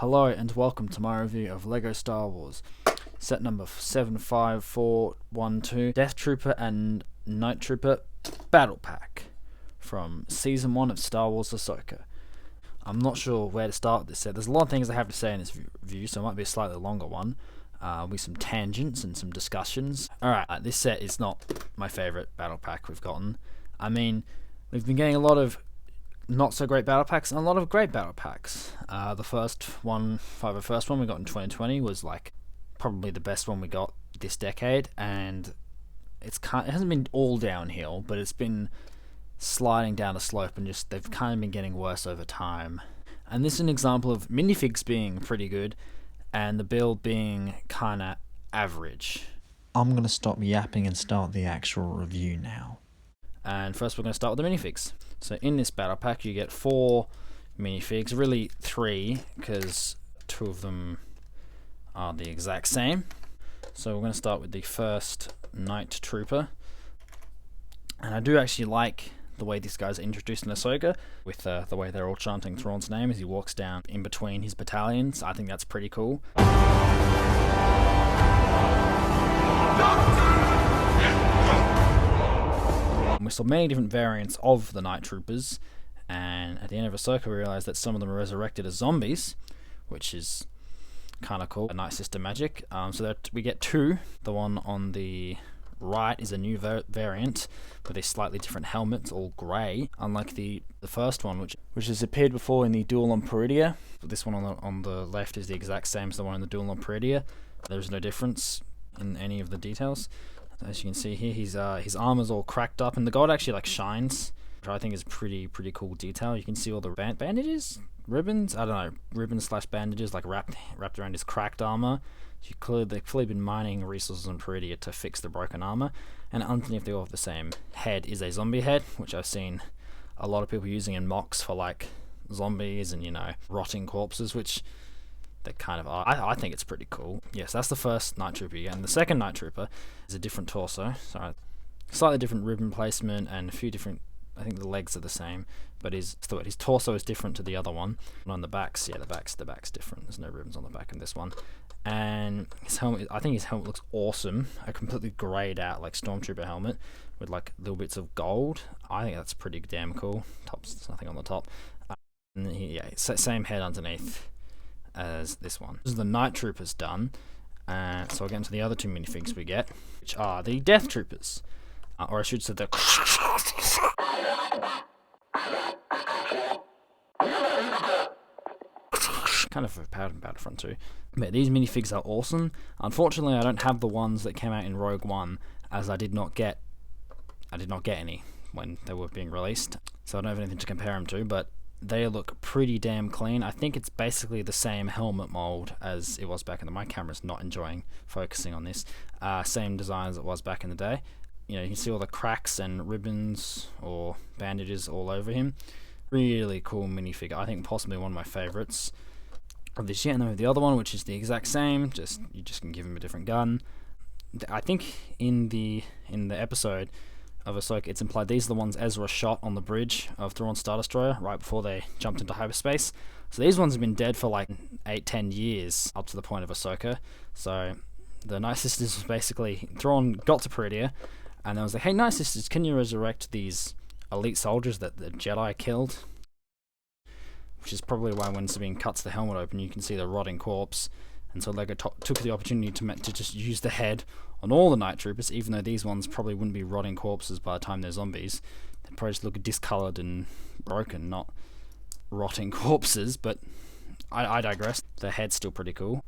Hello and welcome to my review of LEGO Star Wars, set number 75412, Death Trooper and Night Trooper Battle Pack from Season 1 of Star Wars Ahsoka. I'm not sure where to start with this set. There's a lot of things I have to say in this review, so it might be a slightly longer one, with some tangents and some discussions. Alright, this set is not my favourite battle pack we've gotten. I mean, we've been getting a lot of not so great battle packs and a lot of great battle packs. The first one we got in 2020 was like probably the best one we got this decade, and it hasn't been all downhill, but it's been sliding down a slope, and just they've kind of been getting worse over time. And this is an example of minifigs being pretty good and the build being kind of average. I'm going to stop yapping and start the actual review now. And first we're going to start with the minifigs. So in this battle pack you get 4 minifigs, really 3, because 2 of them are the exact same. So we're going to start with the first Night Trooper. And I do actually like the way these guys are introduced in Ahsoka, with the way they're all chanting Thrawn's name as he walks down in between his battalions. I think that's pretty cool. We saw many different variants of the Night Troopers, and at the end of Ahsoka we realized that some of them are resurrected as zombies, which is kind of cool. A Night Sister magic. So that we get 2. The one on the right is a new variant with a slightly different helmet. It's all grey, unlike the first one, which has appeared before in the Duel on Peridia. This one on the left is the exact same as the one in the Duel on Peridia. There's no difference in any of the details. As you can see here, his armor's all cracked up, and the gold actually like shines, which I think is pretty cool detail. You can see all the bandages, ribbons, I don't know, ribbons/bandages like wrapped around his cracked armor. They've clearly been mining resources on Peridia to fix the broken armor. And underneath they all have the same head is a zombie head, which I've seen a lot of people using in mocks for like zombies and, you know, rotting corpses, which they kind of are. I think it's pretty cool. Yes, that's the first Night Trooper, and the second Night Trooper is a different torso. So slightly different ribbon placement and a few different, I think the legs are the same, but his torso is different to the other one. And on the backs, yeah, the back's different. There's no ribbons on the back in this one. And his helmet, I think his helmet looks awesome. A completely greyed out like Stormtrooper helmet with like little bits of gold. I think that's pretty damn cool. There's nothing on the top. And yeah, same head underneath as this one. This is the Night Troopers done. So I'll get into the other 2 minifigs we get, which are the Death Troopers. Or I should say the kind of a Battlefront 2. But these minifigs are awesome. Unfortunately, I don't have the ones that came out in Rogue One, as I did not get any when they were being released. So I don't have anything to compare them to, but they look pretty damn clean. I think it's basically the same helmet mold as it was back in the... My camera's not enjoying focusing on this. Same design as it was back in the day. You know, you can see all the cracks and ribbons or bandages all over him. Really cool minifig. I think possibly one of my favourites of this year. And then we have the other one, which is the exact same. You just can give him a different gun. I think in the episode of Ahsoka, it's implied these are the ones Ezra shot on the bridge of Thrawn's Star Destroyer right before they jumped into hyperspace. So these ones have been dead for like 8-10 years up to the point of Ahsoka. So the Night Sisters was basically, Thrawn got to Peridia and I was like, hey Night Sisters, can you resurrect these elite soldiers that the Jedi killed? Which is probably why when Sabine cuts the helmet open you can see the rotting corpse. And so LEGO took the opportunity to just use the head on all the Night Troopers, even though these ones probably wouldn't be rotting corpses by the time they're zombies. They'd probably just look discoloured and broken, not rotting corpses, but I digress. The head's still pretty cool.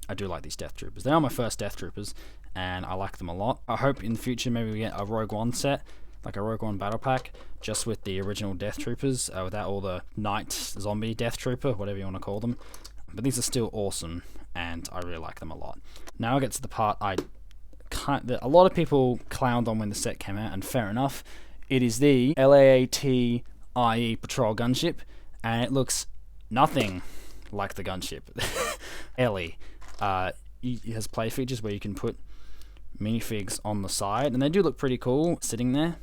I do like these Death Troopers. They are my first Death Troopers, and I like them a lot. I hope in the future maybe we get a Rogue One set, like a Rogue One battle pack, just with the original Death Troopers, without all the Night Zombie Death Trooper, whatever you want to call them. But these are still awesome, and I really like them a lot. Now I get to the part that a lot of people clowned on when the set came out, and fair enough. It is the LAAT IE Patrol gunship, and it looks nothing like the gunship. Ellie it has play features where you can put minifigs on the side, and they do look pretty cool sitting there.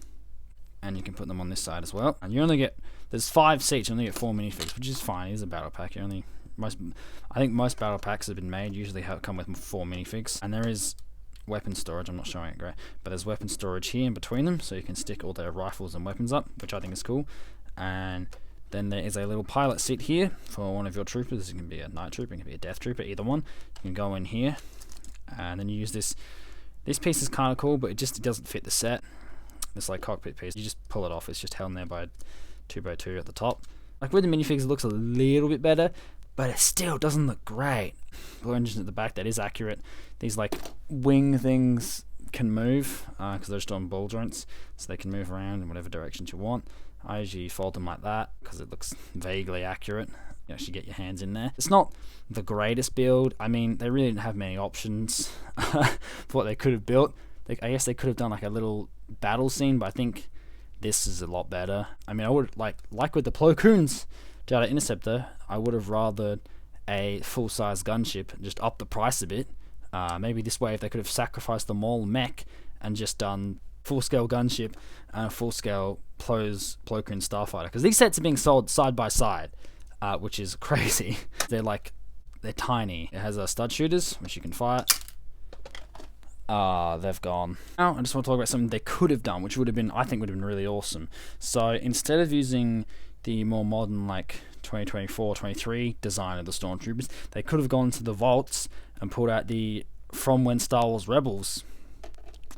And you can put them on this side as well. And you only get, there's 5 seats, you only get 4 minifigs, which is fine. It is a battle pack. You only I think most battle packs have been made usually come with 4 minifigs, and there is weapon storage. I'm not showing it great, but there's weapon storage here in between them, so you can stick all their rifles and weapons up, which I think is cool. And then there is a little pilot seat here for one of your troopers. It can be a night trooper, it can be a death trooper, either one. You can go in here, and then you use this. This piece is kind of cool, but it doesn't fit the set. This like cockpit piece, you just pull it off. It's just held in there by 2x2 at the top. Like with the minifigs, it looks a little bit better, but it still doesn't look great. Blue engine at the back, that is accurate. These like wing things can move because they're just on ball joints, so they can move around in whatever directions you want. I usually fold them like that because it looks vaguely accurate. You actually get your hands in there. It's not the greatest build. I mean, they really didn't have many options for what they could have built. I guess they could have done like a little battle scene, but I think this is a lot better. I mean, I would like with the Plo Koons Data Interceptor, I would have rather a full-size gunship and just up the price a bit. Maybe this way, if they could have sacrificed the Maul mech and just done full-scale gunship and a full-scale Plo Koon starfighter, because these sets are being sold side by side, which is crazy. They're tiny. It has stud shooters which you can fire. They've gone. Now I just want to talk about something they could have done, which I think would have been really awesome. So instead of using the more modern like 2024-23 design of the Stormtroopers, they could have gone to the vaults and pulled out the from when Star Wars Rebels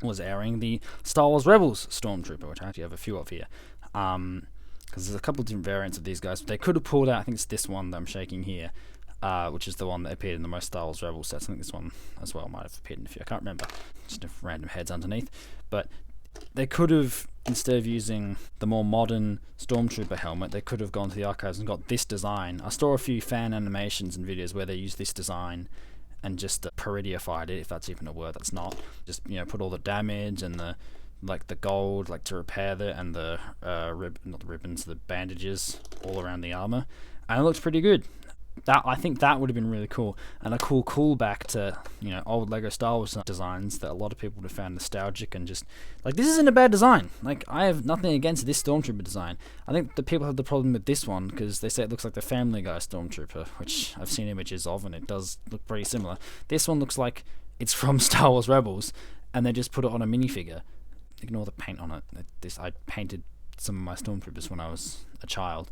was airing, the Star Wars Rebels Stormtrooper, which I actually have a few of here. Because there's a couple of different variants of these guys. But they could have pulled out, I think it's this one that I'm shaking here, which is the one that appeared in the most Star Wars Rebels sets. I think this one as well might have appeared in a few. I can't remember. Just random heads underneath. But they could have, instead of using the more modern Stormtrooper helmet, they could have gone to the archives and got this design. I saw a few fan animations and videos where they use this design and just parodified it, if that's even a word. That's not. Just, put all the damage and the gold to repair it, and the not the ribbons, the bandages all around the armor, and it looks pretty good. I think that would have been really cool, and a cool callback to old Lego Star Wars designs that a lot of people would have found nostalgic, and just this isn't a bad design. I have nothing against this Stormtrooper design. I think the people have the problem with this one because they say it looks like the Family Guy Stormtrooper, which I've seen images of, and it does look pretty similar. This one looks like it's from Star Wars Rebels, and they just put it on a minifigure. Ignore the paint on it. I painted some of my Stormtroopers when I was a child.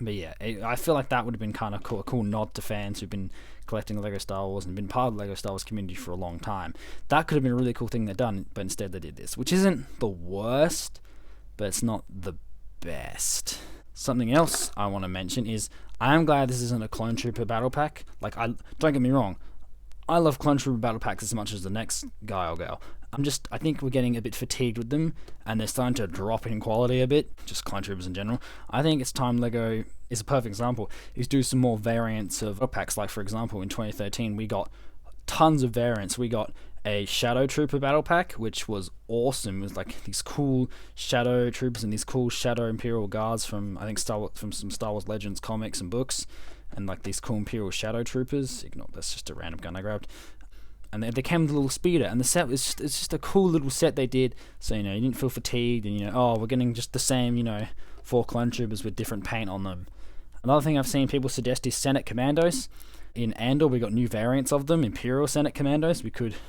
But yeah, I feel like that would have been kind of cool, a cool nod to fans who've been collecting Lego Star Wars and been part of the Lego Star Wars community for a long time. That could have been a really cool thing they've done, but instead they did this, which isn't the worst, but it's not the best. Something else I want to mention is I am glad this isn't a Clone Trooper battle pack. Don't get me wrong, I love Clone Trooper battle packs as much as the next guy or girl. I think we're getting a bit fatigued with them, and they're starting to drop in quality a bit, just Clone Troopers in general. I think it's time Lego is a perfect example, is do some more variants of battle packs. Like, for example, in 2013, we got tons of variants. We got a Shadow Trooper battle pack, which was awesome. It was these cool Shadow Troopers and these cool Shadow Imperial Guards from, I think, from some Star Wars Legends comics and books, and these cool Imperial Shadow Troopers. Ignore, that's just a random gun I grabbed. And they came with a little speeder, and the set was it's just a cool little set they did, so you didn't feel fatigued, and we're getting just the same 4 Clone Troopers with different paint on them. Another thing I've seen people suggest is Senate Commandos. In Andor, we got new variants of them, Imperial Senate Commandos,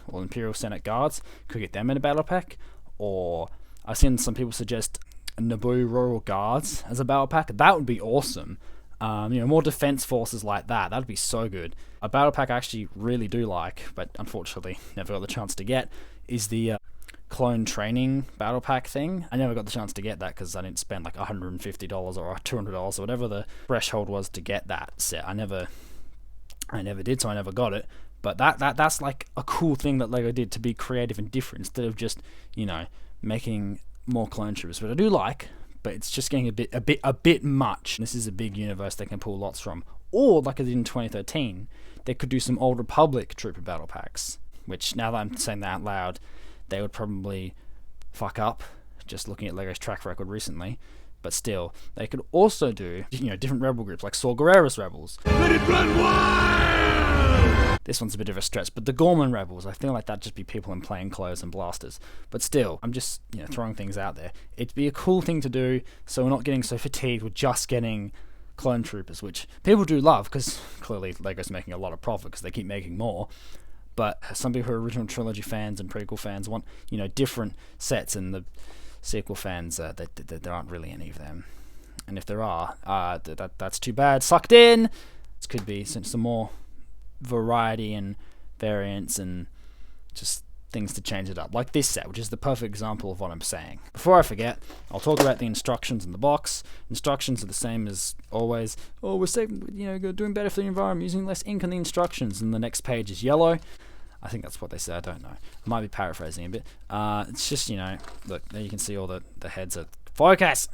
or Imperial Senate Guards, could get them in a battle pack. Or I've seen some people suggest Naboo Royal Guards as a battle pack. That would be awesome. More defense forces like that. That'd be so good. A battle pack I actually really do like, but unfortunately never got the chance to get, is the clone training battle pack thing. I never got the chance to get that because I didn't spend $150 or $200 or whatever the threshold was to get that set. I never did, so I never got it. But that's a cool thing that Lego did to be creative and different instead of just making more clone troopers. But I do like. But it's just getting a bit much. This is a big universe they can pull lots from. Or, like I did in 2013, they could do some Old Republic Trooper battle packs, which, now that I'm saying that out loud, they would probably fuck up, just looking at Lego's track record recently. But still, they could also do, different rebel groups, like Saw Gerrera's Rebels. Let it run wild! This one's a bit of a stretch, but the Gorman Rebels, I feel like that'd just be people in plain clothes and blasters. But still, I'm just, throwing things out there. It'd be a cool thing to do, so we're not getting so fatigued with just getting clone troopers, which people do love because clearly Lego's making a lot of profit because they keep making more. But some people who are original trilogy fans and prequel fans want, different sets, and the sequel fans, there aren't really any of them. And if there are, that's too bad. Sucked in. This could be some more variety and variants and just things to change it up, like this set, which is the perfect example of what I'm saying. Before I forget, I'll talk about the instructions in the box. Instructions are the same as always. Oh, we're saving, doing better for the environment, using less ink on the instructions, and the next page is yellow. I think that's what they say. I don't know. I might be paraphrasing a bit. It's just, look, there you can see all the heads are focus.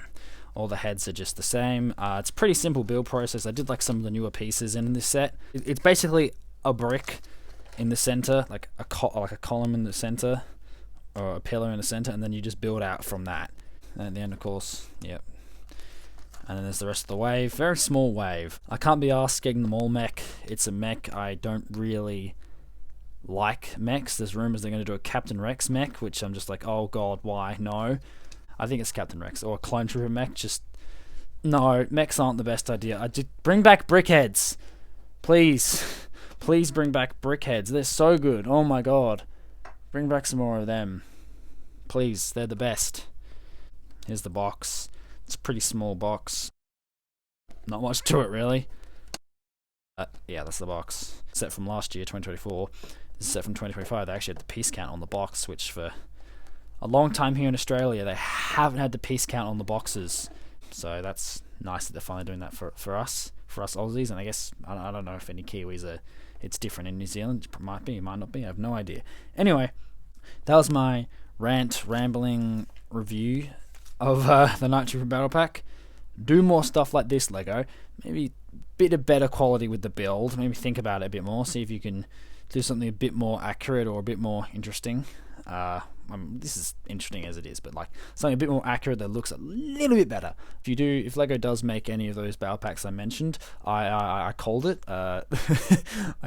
All the heads are just the same. It's a pretty simple build process. I did like some of the newer pieces in this set. It's basically a brick in the center, like a column in the center, or a pillar in the center, and then you just build out from that. And at the end, of course, yep. And then there's the rest of the wave. Very small wave. I can't be asked getting them all mech. It's a mech. I don't really like mechs. There's rumors they're going to do a Captain Rex mech, which I'm just like, oh god, why? No. I think it's Captain Rex or a Clone Trooper mech. Just no, mechs aren't the best idea. I just bring back brickheads, please. Please bring back brickheads. They're so good. Oh my god, bring back some more of them, please. They're the best. Here's the box. It's a pretty small box. Not much to it really. Yeah, that's the box. Set from last year, 2024. This is set from 2025. They actually had the piece count on the box, which for a long time here in Australia, they haven't had the piece count on the boxes. So that's nice that they're finally doing that for us Aussies. And I guess, I don't know if any Kiwis are, it's different in New Zealand. It might be, it might not be. I have no idea. Anyway, that was my rambling review of the Night Trooper Battle Pack. Do more stuff like this, Lego. Maybe a bit of better quality with the build. Maybe think about it a bit more. See if you can do something a bit more accurate or a bit more interesting. This is interesting as it is, but like something a bit more accurate that looks a little bit better. If Lego does make any of those battle packs I mentioned, I called it. I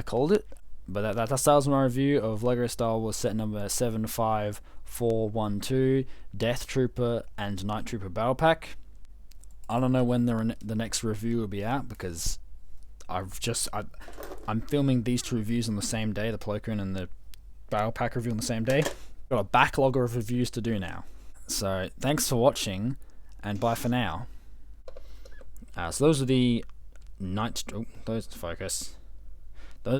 called it. But that was my review of Lego Star Wars set number 75412, Death Trooper and Night Trooper Battle Pack. I don't know when the next review will be out because I'm filming these two reviews on the same day, the Plo Koon and the Battle Pack review on the same day. Got a backlog of reviews to do now. So thanks for watching, and bye for now. So those are the those focus.